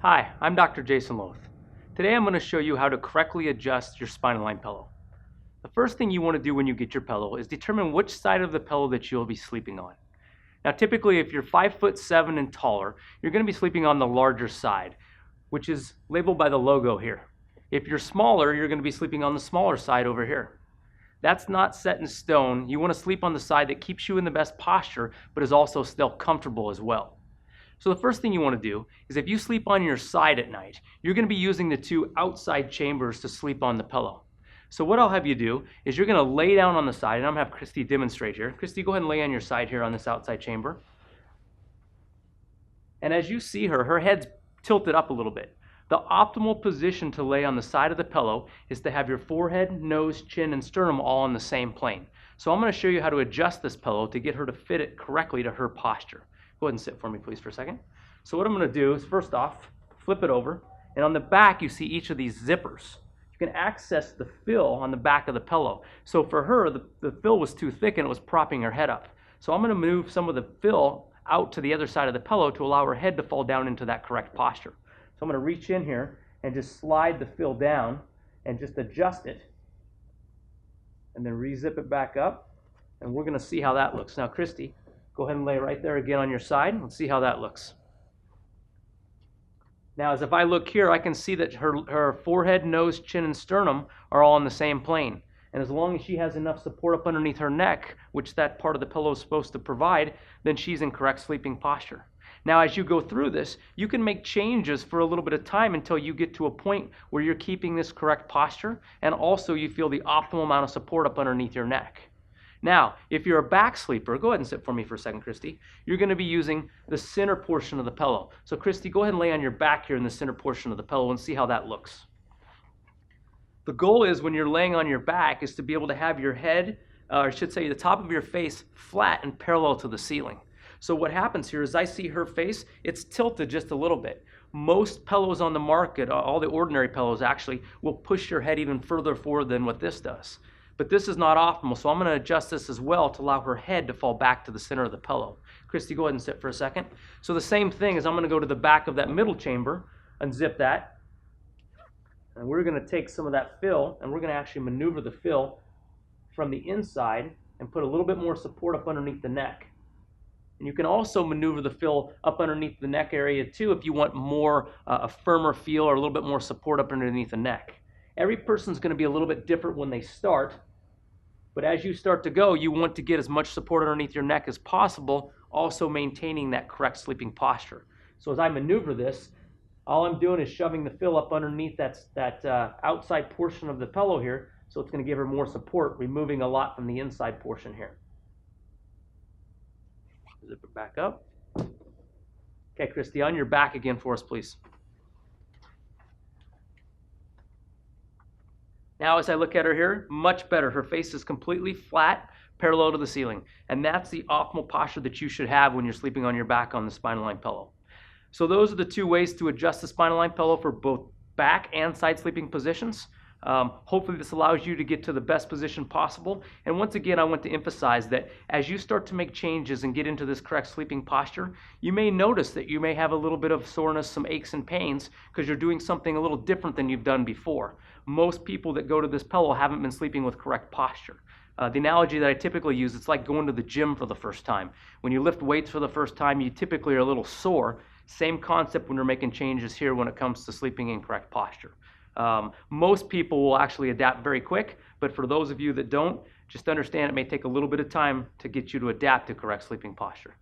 Hi, I'm Dr. Jason Loth. Today I'm going to show you how to correctly adjust your SpineAlign pillow. The first thing you want to do when you get your pillow is determine which side of the pillow that you'll be sleeping on. Now typically if you're 5'7" and taller, you're going to be sleeping on the larger side, which is labeled by the logo here. If you're smaller, you're going to be sleeping on the smaller side over here. That's not set in stone. You want to sleep on the side that keeps you in the best posture, but is also still comfortable as well. So the first thing you want to do is if you sleep on your side at night, you're going to be using the two outside chambers to sleep on the pillow. So what I'll have you do is you're going to lay down on the side, and I'm going to have Christy demonstrate here. Christy, go ahead and lay on your side here on this outside chamber. And as you see her, her head's tilted up a little bit. The optimal position to lay on the side of the pillow is to have your forehead, nose, chin, and sternum all on the same plane. So I'm going to show you how to adjust this pillow to get her to fit it correctly to her posture. Go ahead and sit for me, please, for a second. So what I'm going to do is, first off, flip it over. And on the back, you see each of these zippers. You can access the fill on the back of the pillow. So for her, the fill was too thick and it was propping her head up. So I'm going to move some of the fill out to the other side of the pillow to allow her head to fall down into that correct posture. So I'm going to reach in here and just slide the fill down and just adjust it. And then re-zip it back up. And we're going to see how that looks. Now, Christy, go ahead and lay right there again on your side. Let's see how that looks. Now, as if I look here, I can see that her forehead, nose, chin, and sternum are all on the same plane. And as long as she has enough support up underneath her neck, which that part of the pillow is supposed to provide, then she's in correct sleeping posture. Now, as you go through this, you can make changes for a little bit of time until you get to a point where you're keeping this correct posture, and also you feel the optimal amount of support up underneath your neck. Now, if you're a back sleeper, go ahead and sit for me for a second, Christy. You're going to be using the center portion of the pillow. So, Christy, go ahead and lay on your back here in the center portion of the pillow and see how that looks. The goal is when you're laying on your back is to be able to have your head, or I should say the top of your face, flat and parallel to the ceiling. So what happens here is I see her face, it's tilted just a little bit. Most pillows on the market, all the ordinary pillows actually, will push your head even further forward than what this does. But this is not optimal, so I'm going to adjust this as well to allow her head to fall back to the center of the pillow. Christy, go ahead and sit for a second. So the same thing is I'm going to go to the back of that middle chamber, unzip that, and we're going to take some of that fill, and we're going to actually maneuver the fill from the inside and put a little bit more support up underneath the neck. And you can also maneuver the fill up underneath the neck area too if you want more a firmer feel or a little bit more support up underneath the neck. Every person's going to be a little bit different when they start. But as you start to go, you want to get as much support underneath your neck as possible, also maintaining that correct sleeping posture. So as I maneuver this, all I'm doing is shoving the fill up underneath that outside portion of the pillow here, so it's going to give her more support, removing a lot from the inside portion here. Zip it back up. Okay, Christy, on your back again for us, please. Now as I look at her here, much better. Her face is completely flat, parallel to the ceiling. And that's the optimal posture that you should have when you're sleeping on your back on the SpineAlign pillow. So those are the two ways to adjust the SpineAlign pillow for both back and side sleeping positions. Hopefully this allows you to get to the best position possible. And once again, I want to emphasize that as you start to make changes and get into this correct sleeping posture, you may notice that you may have a little bit of soreness, some aches and pains, because you're doing something a little different than you've done before. Most people that go to this pillow haven't been sleeping with correct posture. The analogy that I typically use, it's like going to the gym for the first time. When you lift weights for the first time, you typically are a little sore. Same concept when we're making changes here when it comes to sleeping in correct posture. Most people will actually adapt very quick, but for those of you that don't, just understand it may take a little bit of time to get you to adapt to correct sleeping posture.